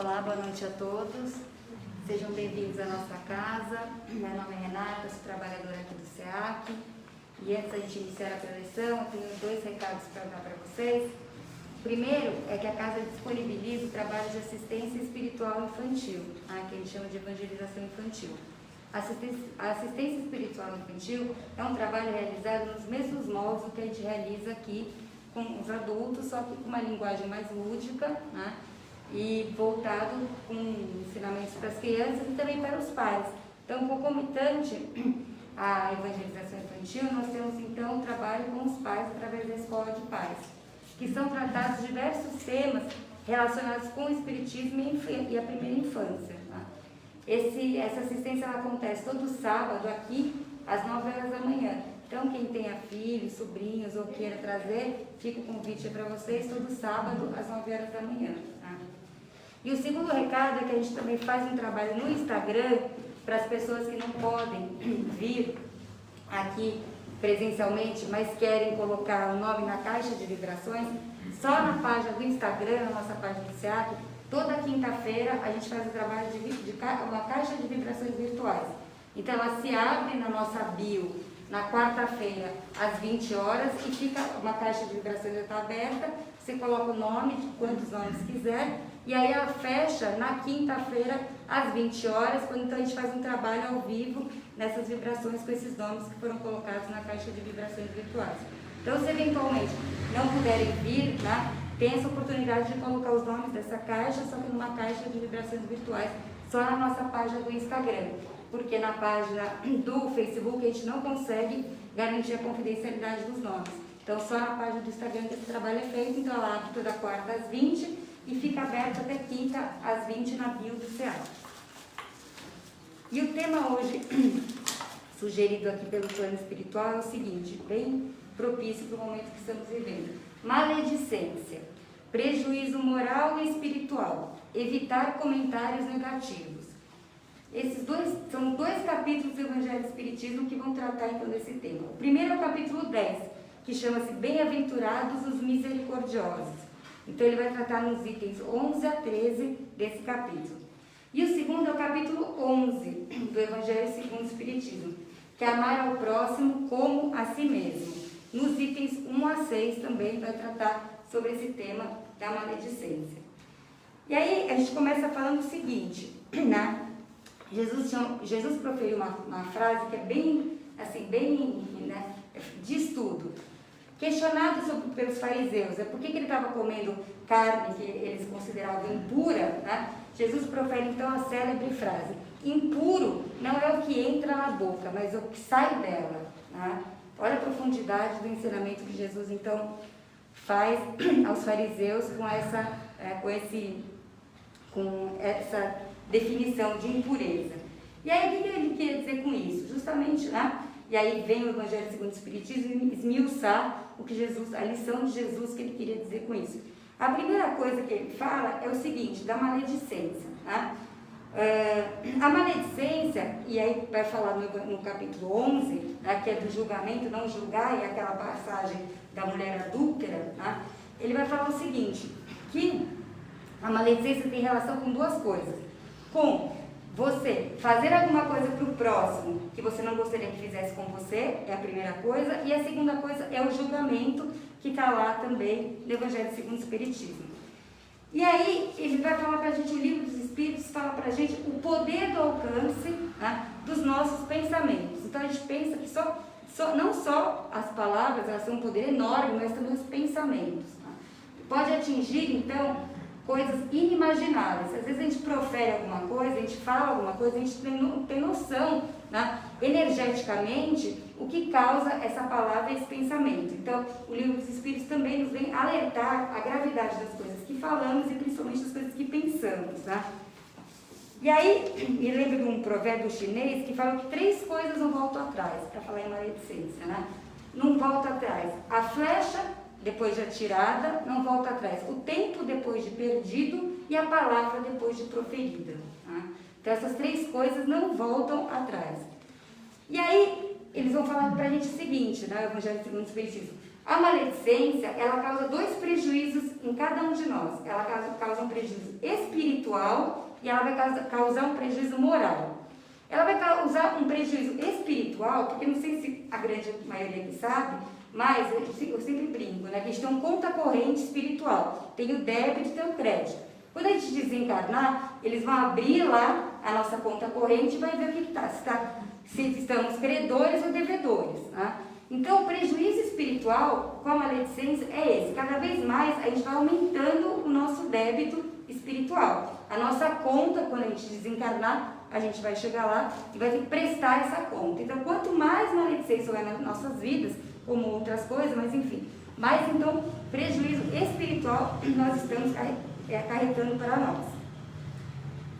Olá, boa noite a todos. Sejam bem-vindos à nossa casa. Meu nome é Renata, sou trabalhadora aqui do SEAC. E antes da gente iniciar a preleção, eu tenho dois recados para dar para vocês. O primeiro é que a casa disponibiliza o trabalho de assistência espiritual infantil, que a gente chama de evangelização infantil. A assistência espiritual infantil é um trabalho realizado nos mesmos moldes do que a gente realiza aqui com os adultos, só que com uma linguagem mais lúdica, e voltado com ensinamentos para as crianças e também para os pais. Então, concomitante à evangelização infantil, nós temos então um trabalho com os pais através da escola de pais, que são tratados diversos temas relacionados com o espiritismo e a primeira infância. Essa assistência ela acontece todo sábado aqui às 9h da manhã. Então, quem tenha filhos, sobrinhos ou queira trazer, fica o convite para vocês todo sábado às 9h da manhã. E o segundo recado é que a gente também faz um trabalho no Instagram para as pessoas que não podem vir aqui presencialmente, mas querem colocar o nome na caixa de vibrações. Só na página do Instagram, na nossa página do SEAC, toda quinta-feira a gente faz o trabalho de uma caixa de vibrações virtuais. Então ela se abre na nossa bio na quarta-feira às 20h e fica uma caixa de vibrações já está aberta. Você coloca o nome, quantos nomes quiser, e aí ela fecha na quinta-feira às 20h, quando então a gente faz um trabalho ao vivo nessas vibrações com esses nomes que foram colocados na caixa de vibrações virtuais. Então, se eventualmente não puderem vir, tem essa oportunidade de colocar os nomes dessa caixa, só que numa caixa de vibrações virtuais, só na nossa página do Instagram, porque na página do Facebook a gente não consegue garantir a confidencialidade dos nomes. Então, só na página do Instagram que esse trabalho é feito. Então, ela abre toda quarta às 20 e fica aberta até quinta às 20 na bio do SEAC. E o tema hoje, sugerido aqui pelo plano espiritual, é o seguinte, bem propício para o momento que estamos vivendo. Maledicência, prejuízo moral e espiritual, evitar comentários negativos. Esses são dois capítulos do Evangelho do Espiritismo que vão tratar então desse tema. O primeiro é o capítulo 10, que chama-se Bem-aventurados os misericordiosos. Então ele vai tratar nos itens 11 a 13 desse capítulo. E o segundo é o capítulo 11 do Evangelho segundo o Espiritismo, que é amar ao próximo como a si mesmo. Nos itens 1 a 6 também vai tratar sobre esse tema da maledicência. E aí a gente começa falando o seguinte, Jesus proferiu uma frase que é bem, diz tudo. Questionado pelos fariseus, por que ele estava comendo carne que eles consideravam impura, Jesus profere então a célebre frase: impuro não é o que entra na boca, mas o que sai dela. Olha a profundidade do ensinamento que Jesus então faz aos fariseus com essa definição de impureza. E aí o que ele queria dizer com isso? Justamente, e aí vem o Evangelho segundo o Espiritismo esmiuçar a lição de Jesus que ele queria dizer com isso. A primeira coisa que ele fala é o seguinte, da maledicência. A maledicência, e aí vai falar no capítulo 11, que é do julgamento, não julgar, e aquela passagem da mulher adúltera, ele vai falar o seguinte, que a maledicência tem relação com duas coisas. Com você fazer alguma coisa para o próximo que você não gostaria que fizesse com você, é a primeira coisa, e a segunda coisa é o julgamento, que está lá também no Evangelho segundo o Espiritismo. E aí, ele vai falar para a gente, o Livro dos Espíritos fala para a gente o poder do alcance dos nossos pensamentos. Então, a gente pensa que não só as palavras, elas têm um poder enorme, mas também os pensamentos. Pode atingir, então, coisas inimagináveis. Às vezes a gente profere alguma coisa, a gente fala alguma coisa, a gente tem noção, energeticamente, o que causa essa palavra e esse pensamento. Então, o Livro dos Espíritos também nos vem alertar a gravidade das coisas que falamos e principalmente das coisas que pensamos. E aí, me lembro de um provérbio chinês que fala que 3 coisas não voltam atrás, para falar em maledicência. Não volta atrás. A flecha, depois de atirada, não volta atrás. O tempo depois de perdido e a palavra depois de proferida. Então, essas 3 coisas não voltam atrás. E aí, eles vão falar pra gente o seguinte, o Evangelho segundo o Espiritismo. A maledicência, ela causa 2 prejuízos em cada um de nós. Ela causa um prejuízo espiritual e ela vai causar um prejuízo moral. Ela vai causar um prejuízo espiritual, porque não sei se a grande maioria aqui sabe, mas eu sempre brinco, né? Que a gente tem um conta corrente espiritual. Tem o débito e tem o crédito. Quando a gente desencarnar, eles vão abrir lá a nossa conta corrente e vai ver o que está. Se estamos credores ou devedores, né? Então, o prejuízo espiritual com a maledicência é esse. Cada vez mais a gente vai aumentando o nosso débito espiritual. A nossa conta, quando a gente desencarnar, a gente vai chegar lá e vai ter que prestar essa conta. Então, quanto mais maledicência houver nas nossas vidas, como outras coisas, mas enfim, mais então prejuízo espiritual nós estamos acarretando para nós.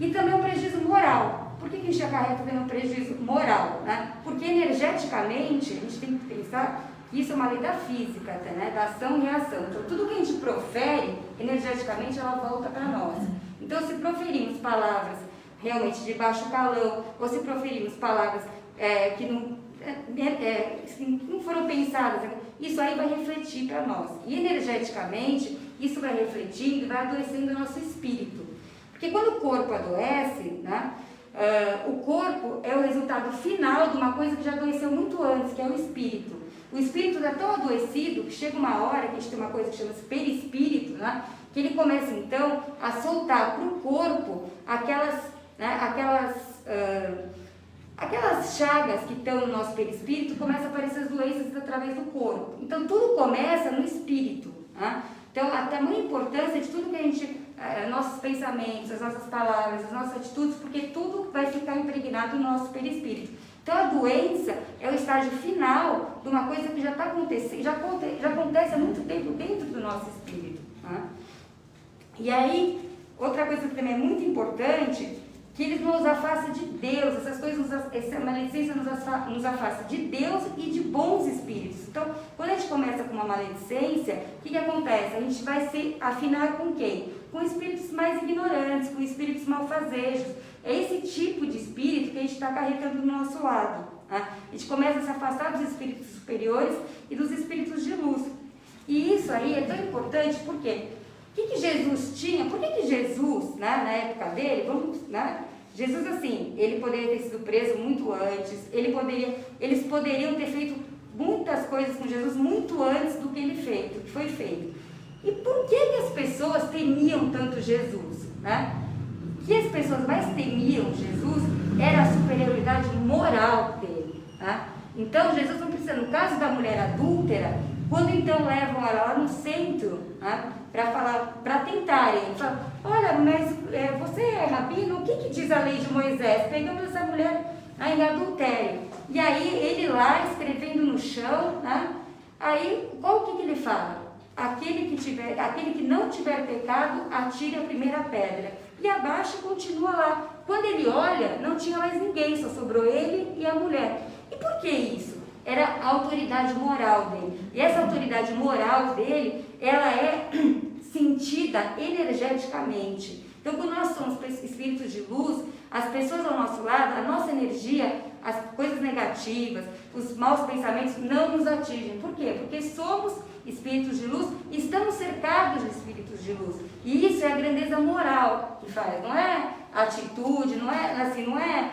E também um prejuízo moral. Por que a gente acarreta também um prejuízo moral? Né? Porque energeticamente, a gente tem que pensar que isso é uma lei da física, até, né? Da ação e reação. Então, tudo que a gente profere, energeticamente, ela volta para nós. Então, se proferimos palavras realmente de baixo calão, ou se proferimos palavras que não foram pensadas, isso aí vai refletir para nós. E energeticamente, isso vai refletindo e vai adoecendo o nosso espírito. Porque quando o corpo adoece, né? O corpo é o resultado final de uma coisa que já adoeceu muito antes, que é o espírito. O espírito está tão adoecido que chega uma hora que a gente tem uma coisa que chama-se perispírito, né? Que ele começa então a soltar para o corpo aquelas chagas que estão no nosso perispírito, começam a aparecer as doenças através do corpo. Então tudo começa no espírito, né? Então a tamanha importância de tudo que a gente, nossos pensamentos, as nossas palavras, as nossas atitudes, porque tudo vai ficar impregnado no nosso perispírito. Então a doença é o estágio final de uma coisa que já está acontecendo, já acontece há muito tempo dentro do nosso espírito, né? E aí, outra coisa que também é muito importante, que eles nos afastam de Deus, essas coisas, essa maledicência nos afasta de Deus e de bons espíritos. Então, quando a gente começa com uma maledicência, o que acontece? A gente vai se afinar com quem? Com espíritos mais ignorantes, com espíritos malfazejos. É esse tipo de espírito que a gente está carregando do nosso lado, né? A gente começa a se afastar dos espíritos superiores e dos espíritos de luz. E isso aí é tão importante, por quê? O que Jesus tinha? Por que Jesus, né, na época dele, Jesus assim, ele poderia ter sido preso muito antes, eles poderiam ter feito muitas coisas com Jesus muito antes do que foi feito. E por que as pessoas temiam tanto Jesus, né? O que as pessoas mais temiam Jesus era a superioridade moral dele, né? Então Jesus não precisa, no caso da mulher adúltera, quando então levam ela lá no centro, né, para tentarem, falam, olha, mas você é rabino, o que diz a lei de Moisés? Pegamos essa mulher em adultério. E aí ele lá escrevendo no chão, né? Aí qual que ele fala? Aquele que não tiver pecado, atire a primeira pedra. E abaixa e continua lá. Quando ele olha, não tinha mais ninguém, só sobrou ele e a mulher. E por que isso? Era a autoridade moral dele. E essa autoridade moral dele, ela é sentida energeticamente. Então, quando nós somos espíritos de luz, as pessoas ao nosso lado, a nossa energia, as coisas negativas, os maus pensamentos não nos atingem. Por quê? Porque somos espíritos de luz e estamos cercados de espíritos de luz. E isso é a grandeza moral que faz, não é atitude, não é assim, não é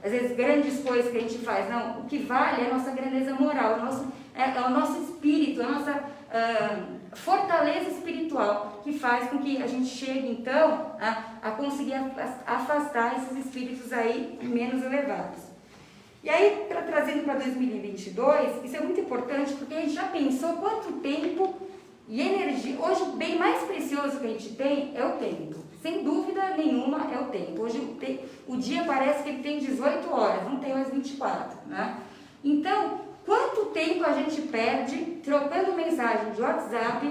às vezes grandes coisas que a gente faz, não. O que vale é a nossa grandeza moral, é o nosso espírito, a nossa fortaleza espiritual, que faz com que a gente chegue então a conseguir afastar esses espíritos aí menos elevados. E aí, trazendo para 2022, isso é muito importante, porque a gente já pensou quanto tempo e energia. Hoje o bem mais precioso que a gente tem é o tempo. Sem dúvida nenhuma é o tempo. Hoje o dia parece que ele tem 18 horas, não tem mais 24, né? Então, quanto tempo a gente perde trocando mensagem de WhatsApp,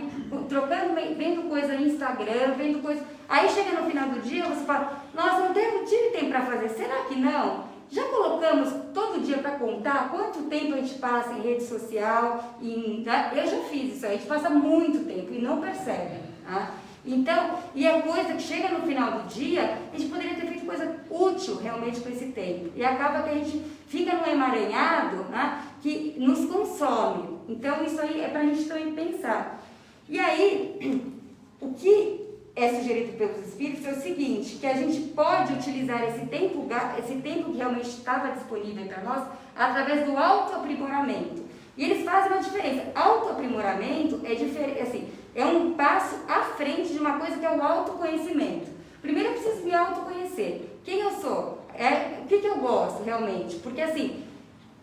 vendo coisa no Instagram, vendo coisa... Aí chega no final do dia, você fala, nossa, não tive tempo para fazer. Será que não? Já colocamos todo dia para contar quanto tempo a gente passa em rede social? Eu já fiz isso aí, a gente passa muito tempo e não percebe, tá? Então, e é coisa que chega no final do dia, a gente poderia ter feito coisa útil realmente com esse tempo. E acaba que a gente fica num emaranhado, né, que nos consome. Então, isso aí é para a gente também pensar. E aí, o que é sugerido pelos Espíritos é o seguinte, que a gente pode utilizar esse tempo que realmente estava disponível para nós, através do autoaprimoramento. E eles fazem uma diferença. Autoaprimoramento é um passo à frente de uma coisa que é o autoconhecimento. Primeiro eu preciso me autoconhecer. Quem eu sou? O que eu gosto realmente? Porque assim,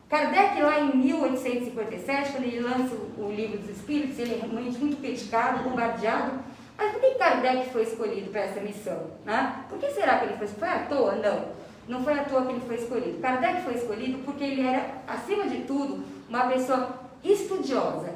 Kardec lá em 1857, quando ele lança o Livro dos Espíritos, ele é realmente muito criticado, bombardeado. Mas por que Kardec foi escolhido para essa missão? Né? Por que será que ele foi escolhido? Foi à toa? Não. Não foi à toa que ele foi escolhido. Kardec foi escolhido porque ele era, acima de tudo, uma pessoa estudiosa.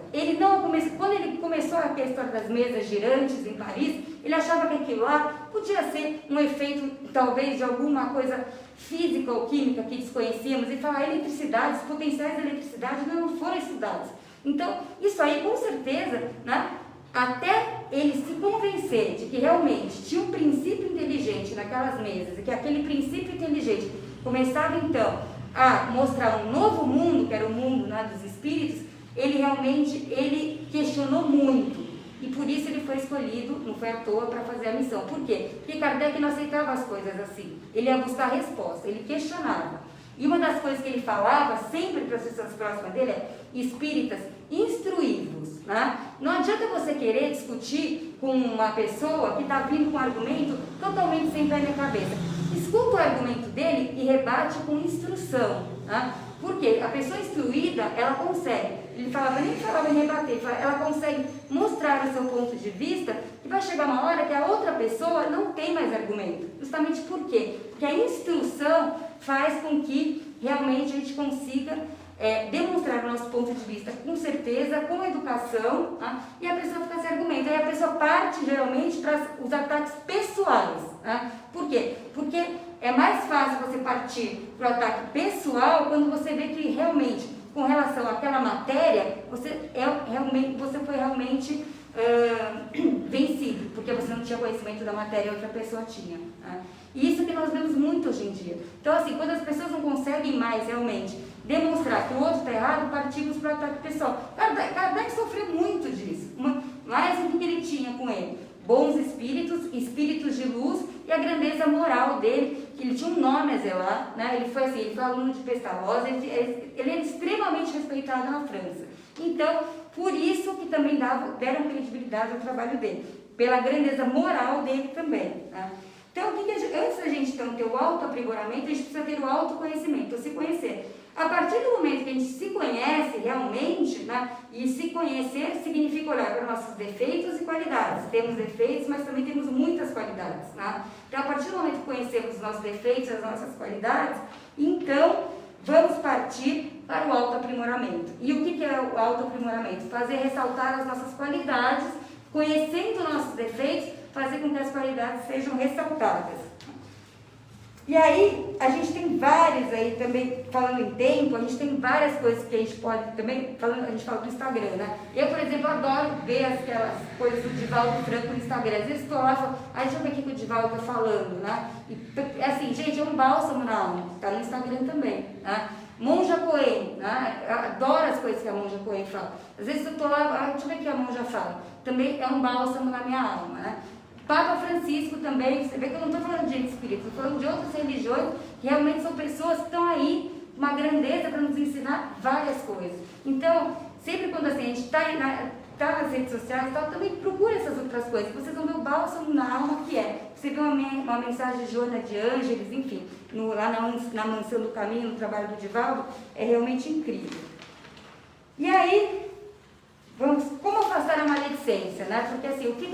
Quando ele começou a questão das mesas girantes em Paris, ele achava que aquilo lá podia ser um efeito, talvez, de alguma coisa física ou química que desconhecíamos, e falar eletricidade, os potenciais da eletricidade não foram estudados. Então, isso aí, com certeza, né, até ele se convencer de que realmente tinha um princípio inteligente naquelas mesas, e que aquele princípio inteligente começava, então, a mostrar um novo mundo, que era o mundo, né, dos espíritos, ele questionou muito. E por isso ele foi escolhido, não foi à toa, para fazer a missão. Por quê? Porque Kardec não aceitava as coisas assim. Ele ia buscar resposta, ele questionava. E uma das coisas que ele falava, sempre para as pessoas próximas dele, é: espíritas, instruí-vos. Né? Não adianta você querer discutir com uma pessoa que está vindo com um argumento totalmente sem pé nem cabeça. Escuta o argumento dele e rebate com instrução. Né? Porque a pessoa instruída, ela consegue, nem falava em rebater, ela consegue mostrar o seu ponto de vista, e vai chegar uma hora que a outra pessoa não tem mais argumento. Justamente por quê? Porque a instrução faz com que realmente a gente consiga demonstrar o nosso ponto de vista com certeza, com educação, né? E a pessoa fica sem argumento. Aí a pessoa parte geralmente para os ataques pessoais. Né? Por quê? Porque é mais fácil você partir para o ataque pessoal quando você vê que realmente, com relação àquela matéria, você foi realmente vencido, porque você não tinha conhecimento da matéria e outra pessoa tinha. Né? E isso que nós vemos muito hoje em dia. Então, assim, quando as pessoas não conseguem mais realmente demonstrar que o outro está errado, partimos para o ataque pessoal. Kardec sofreu muito disso. Mas o que ele tinha com ele? Bons espíritos, espíritos de luz e a grandeza moral dele, que ele tinha um nome a zelar, né? Ele foi aluno de Pestalozzi, ele era extremamente respeitado na França. Então, por isso que também deram credibilidade ao trabalho dele, pela grandeza moral dele também. Né? Então, antes da gente então, ter o autoaprimoramento, a gente precisa ter o autoconhecimento, se conhecer. A partir do momento que a gente se conhece realmente, né, e se conhecer significa olhar para nossos defeitos e qualidades. Temos defeitos, mas também temos muitas qualidades. Né? Então, a partir do momento que conhecemos os nossos defeitos e as nossas qualidades, então vamos partir para o autoaprimoramento. E o que é o autoaprimoramento? Fazer ressaltar as nossas qualidades, conhecendo nossos defeitos, fazer com que as qualidades sejam ressaltadas. E aí, a gente tem vários aí também, falando em tempo, a gente tem várias coisas que a gente pode também, a gente fala do Instagram, né? Eu, por exemplo, adoro ver aquelas coisas do Divaldo Franco no Instagram. Às vezes estou lá e falo, deixa eu ver o que o Divaldo está falando, né? E, assim, gente, é um bálsamo na alma, está no Instagram também, né? Monja Coen, né? Eu adoro as coisas que a Monja Coen fala. Às vezes eu estou lá, deixa eu ver o que a Monja fala. Também é um bálsamo na minha alma, né? Papa Francisco também, você vê que eu não estou falando de espírito, estou falando de outras religiões que realmente são pessoas que estão aí, uma grandeza para nos ensinar várias coisas. Então, sempre quando assim, a gente está nas redes sociais, também procura essas outras coisas, vocês vão ver o bálsamo na alma que é. Você vê uma mensagem de Joana de Ângeles, enfim, lá na Mansão do Caminho, no trabalho do Divaldo, é realmente incrível. E aí, como afastar a maledicência, né? Porque assim, o que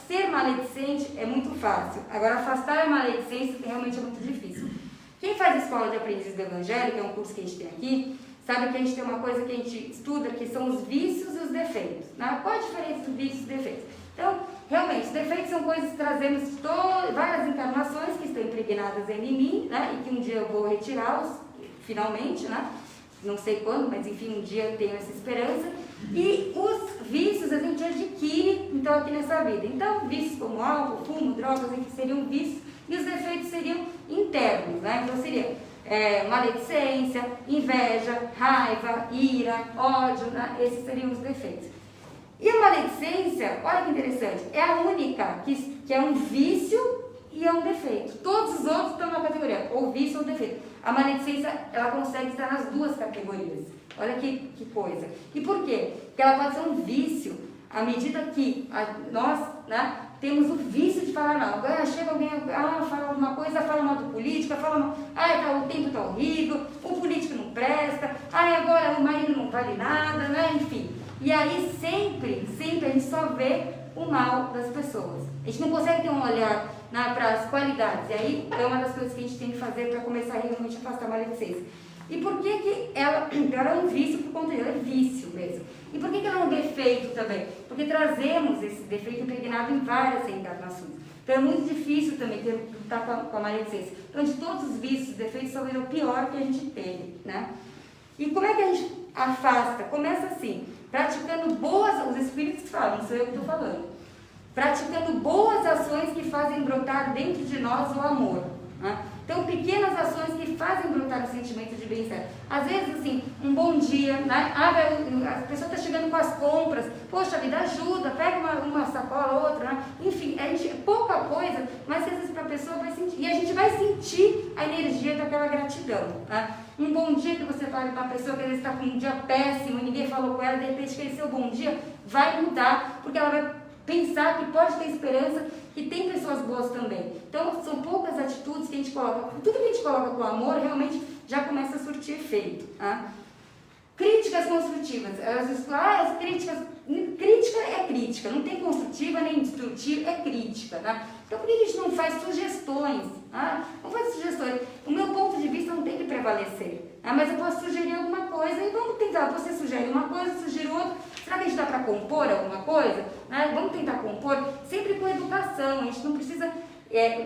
ser maledicente é muito fácil. Agora, afastar a maledicência realmente é muito difícil. Quem faz Escola de Aprendizes do Evangelho, que é um curso que a gente tem aqui, sabe que a gente tem uma coisa que a gente estuda, que são os vícios e os defeitos. Né? Qual a diferença dos vícios e defeitos? Então, realmente, os defeitos são coisas que trazemos várias encarnações que estão impregnadas em mim, né? E que um dia eu vou retirá-los, finalmente, né? Não sei quando, mas enfim, um dia eu tenho essa esperança. E os vícios a gente adquire, então, aqui nessa vida. Então, vícios como álcool, fumo, drogas, que seriam vícios, e os defeitos seriam internos, né? Então, seria maledicência, inveja, raiva, ira, ódio, né? Esses seriam os defeitos. E a maledicência, olha que interessante, é a única que é um vício e é um defeito. Todos os outros estão na categoria, ou vício ou defeito. A maledicência, ela consegue estar nas duas categorias. Olha que coisa. E por quê? Porque ela pode ser um vício à medida que nós, né, temos o vício de falar mal. Agora chega alguém, fala alguma coisa, fala mal do político, fala mal, o tempo está horrível, o político não presta, agora o marido não vale nada, né? Enfim. E aí sempre a gente só vê o mal das pessoas. A gente não consegue ter um olhar para as qualidades. E aí é uma das coisas que a gente tem que fazer para começar a realmente afastar a maledicência. E por que ela é um vício por conta dela? É vício mesmo. E por que ela é um defeito também? Porque trazemos esse defeito impregnado em várias reencarnações. Então é muito difícil também lutar com a maledicência. Então, de todos os vícios, os defeitos, talvez é o pior que a gente teve, né? E como é que a gente afasta? Começa assim, praticando os espíritos falam, não sou eu que estou falando. Praticando boas ações que fazem brotar dentro de nós o amor, né? Então, pequenas ações que fazem brotar o sentimento de bem-estar. Às vezes, assim, um bom dia, né? A pessoa está chegando com as compras, poxa vida, ajuda, pega uma sacola, outra, né? Enfim, pouca coisa, mas às vezes para a pessoa vai sentir, e a gente vai sentir a energia daquela gratidão, né? Um bom dia que você fala para uma pessoa que às vezes está com um dia péssimo, ninguém falou com ela, de repente aquele seu bom dia vai mudar, porque ela vai pensar que pode ter esperança, que tem pessoas boas também. Então, são poucas atitudes que a gente coloca. Tudo que a gente coloca com amor, realmente já começa a surtir efeito. Tá? Críticas construtivas. As críticas... Crítica é crítica, não tem construtiva nem destrutiva, é crítica. Tá? Então, por que a gente não faz sugestões? Tá? Não faz sugestões. O meu ponto de vista não tem que prevalecer. Mas eu posso sugerir alguma coisa e vamos tentar. Você sugere uma coisa, sugere outra. Será que a gente dá para compor alguma coisa? Vamos tentar compor, sempre com educação. A gente não precisa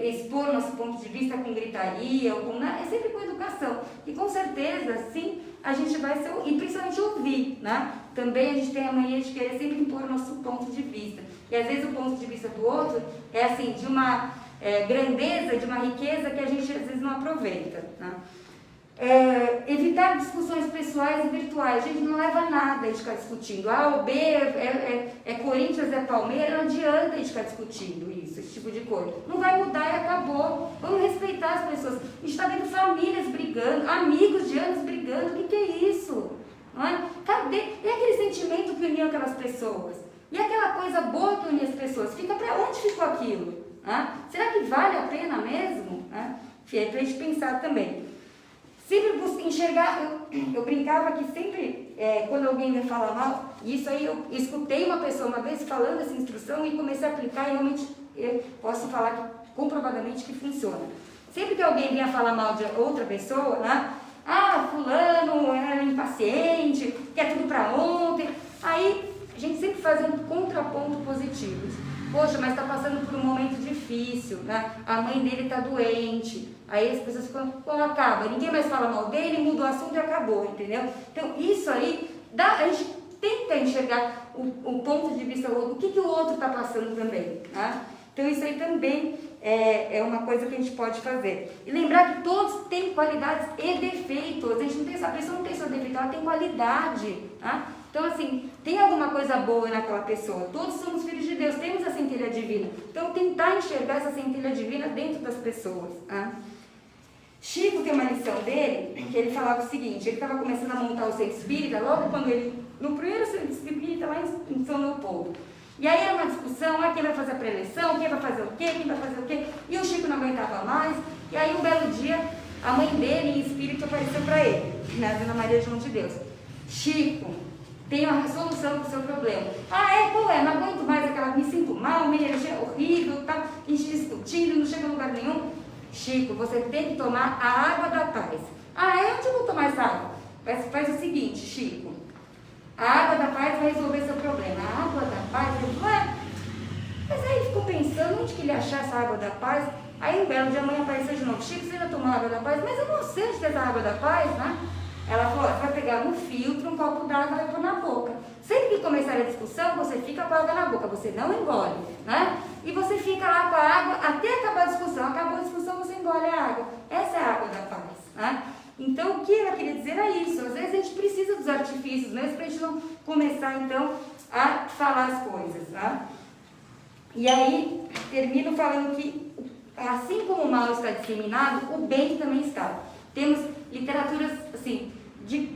expor nosso ponto de vista com gritaria, é sempre com educação. E com certeza, sim, a gente vai ser, e principalmente ouvir, né? Também a gente tem a mania de querer sempre impor o nosso ponto de vista. E às vezes o ponto de vista do outro é assim, de uma grandeza, de uma riqueza que a gente às vezes não aproveita, né? Evitar discussões pessoais e virtuais. A gente não leva a nada a gente ficar discutindo. A ou B, é Corinthians, é Palmeiras, não adianta a gente ficar discutindo isso, esse tipo de coisa. Não vai mudar e acabou. Vamos respeitar as pessoas. A gente está vendo famílias brigando, amigos de anos brigando. O que é isso? Não é? Cadê? E aquele sentimento que uniu aquelas pessoas? E aquela coisa boa que unia as pessoas? Fica para onde ficou aquilo? Será que vale a pena mesmo? É para a gente pensar também. Sempre enxergar, eu brincava que sempre, quando alguém me fala mal, e isso aí eu escutei uma pessoa uma vez falando essa instrução e comecei a aplicar e realmente eu posso falar comprovadamente que funciona. Sempre que alguém vinha falar mal de outra pessoa, né? Fulano é impaciente, quer tudo para ontem, aí a gente sempre faz um contraponto positivo. Poxa, mas está passando por um momento difícil, né? A mãe dele está doente. Aí as pessoas ficam, acaba, ninguém mais fala mal dele, muda o assunto e acabou, entendeu? Então, isso aí, a gente tenta enxergar o ponto de vista do outro, o que o outro está passando também, né? Então, isso aí também é uma coisa que a gente pode fazer. E lembrar que todos têm qualidades e defeitos. A pessoa não tem só defeito, ela tem qualidade, tá? Então, assim, tem alguma coisa boa naquela pessoa. Todos somos filhos de Deus, temos a centelha divina. Então, tentar enxergar essa centelha divina dentro das pessoas. Tá? Chico tem uma lição dele, que ele falava o seguinte, ele estava começando a montar o centro espírita, logo quando ele, no primeiro centro espírita, lá em São Leopoldo. E aí era uma discussão, quem vai fazer a preleção, quem vai fazer o quê, quem vai fazer o quê. E o Chico não aguentava mais, e aí um belo dia, a mãe dele, em espírito, apareceu para ele, né, Dona Maria João de Deus. Chico, tem uma solução para o seu problema. Qual é? Não aguento mais me sinto mal, minha energia é horrível, tá? A gente discutindo, não chega a lugar nenhum. Chico, você tem que tomar a água da paz. Onde eu vou tomar essa água? Faz o seguinte, Chico, a água da paz vai resolver seu problema. A água da paz, mas aí ficou pensando, onde que ele achar essa água da paz? Aí um belo dia a mãe apareceu de novo, Chico, você já tomou a água da paz? Mas eu não sei onde tem essa água da paz, né? Ela falou, você vai pegar no filtro um copo d'água e vai pôr na boca. Sempre que começar a discussão, você fica com a água na boca, você não engole, né? E você fica lá com a água até acabar a discussão. Acabou a discussão, você engole a água. Essa é a água da paz. Né? Então, o que ela queria dizer é isso. Às vezes a gente precisa dos artifícios mesmo para a gente não começar, então, a falar as coisas. Tá? E aí, termino falando que, assim como o mal está disseminado, o bem também está. Temos literaturas, assim,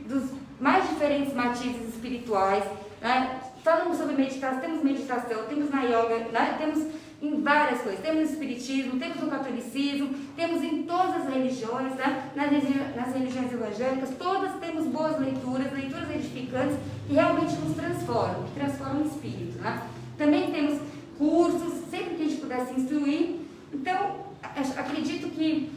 dos mais diferentes matizes espirituais, né? Falamos sobre meditação, temos na yoga, né? Temos em várias coisas, temos no espiritismo, temos no catolicismo, temos em todas as religiões, né? nas religiões evangélicas, todas temos boas leituras edificantes que realmente nos transformam, que transformam o espírito. Né? Também temos cursos, sempre que a gente puder se instruir. Então, acredito que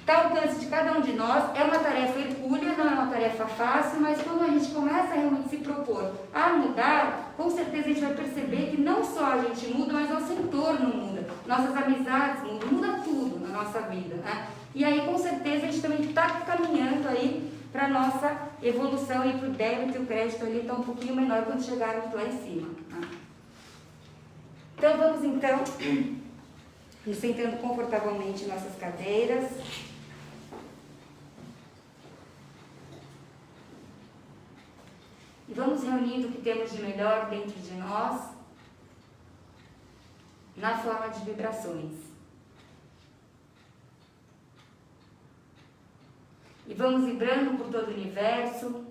está ao alcance de cada um de nós. É uma tarefa hercúlea, não é uma tarefa fácil, mas quando a gente começa a realmente se propor a mudar, com certeza a gente vai perceber que não só a gente muda, mas nosso entorno muda, nossas amizades mudam, muda tudo na nossa vida. Né? E aí, com certeza, a gente também está caminhando aí para a nossa evolução e para o débito e o crédito ali está um pouquinho menor quando chegarmos lá em cima. Né? Então, vamos então, nos sentando confortavelmente em nossas cadeiras. E vamos reunindo o que temos de melhor dentro de nós, na forma de vibrações. E vamos vibrando por todo o universo,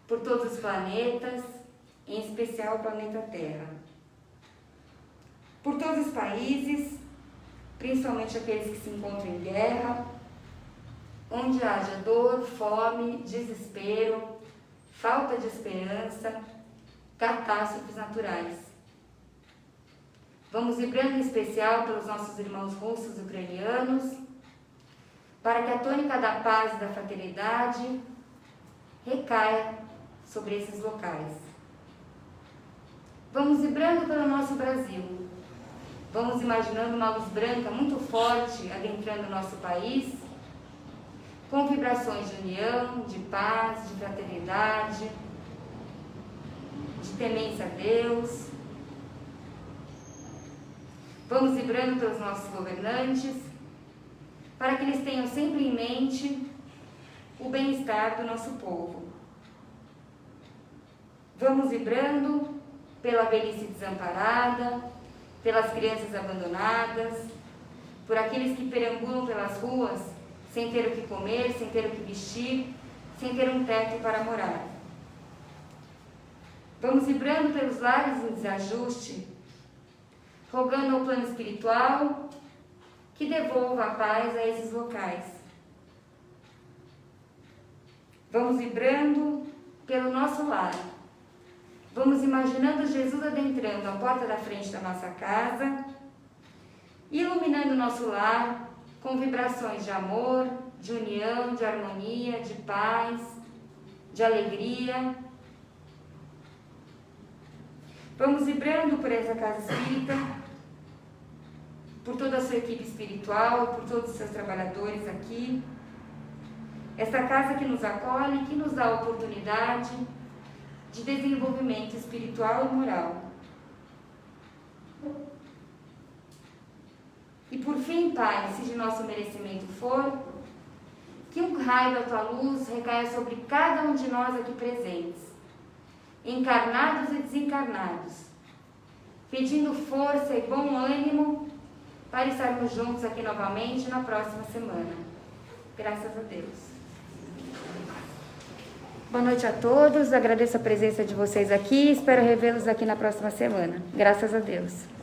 por todos os planetas, em especial o planeta Terra. Por todos os países, principalmente aqueles que se encontram em guerra, onde haja dor, fome, desespero, falta de esperança, catástrofes naturais. Vamos vibrando em especial pelos nossos irmãos russos e ucranianos, para que a tônica da paz e da fraternidade recaia sobre esses locais. Vamos vibrando pelo nosso Brasil. Vamos imaginando uma luz branca muito forte adentrando o nosso país, com vibrações de união, de paz, de fraternidade, de temência a Deus. Vamos vibrando pelos nossos governantes, para que eles tenham sempre em mente o bem-estar do nosso povo. Vamos vibrando pela velhice desamparada, pelas crianças abandonadas, por aqueles que perambulam pelas ruas sem ter o que comer, sem ter o que vestir, sem ter um teto para morar. Vamos vibrando pelos lares em desajuste, rogando ao plano espiritual que devolva a paz a esses locais. Vamos vibrando pelo nosso lar. Vamos imaginando Jesus adentrando a porta da frente da nossa casa, iluminando o nosso lar com vibrações de amor, de união, de harmonia, de paz, de alegria. Vamos vibrando por essa casa espírita, por toda a sua equipe espiritual, por todos os seus trabalhadores aqui. Esta casa que nos acolhe, que nos dá a oportunidade de desenvolvimento espiritual e moral. E por fim, Pai, se de nosso merecimento for, que um raio da Tua luz recaia sobre cada um de nós aqui presentes, encarnados e desencarnados, pedindo força e bom ânimo para estarmos juntos aqui novamente na próxima semana. Graças a Deus. Boa noite a todos, agradeço a presença de vocês aqui e espero revê-los aqui na próxima semana. Graças a Deus.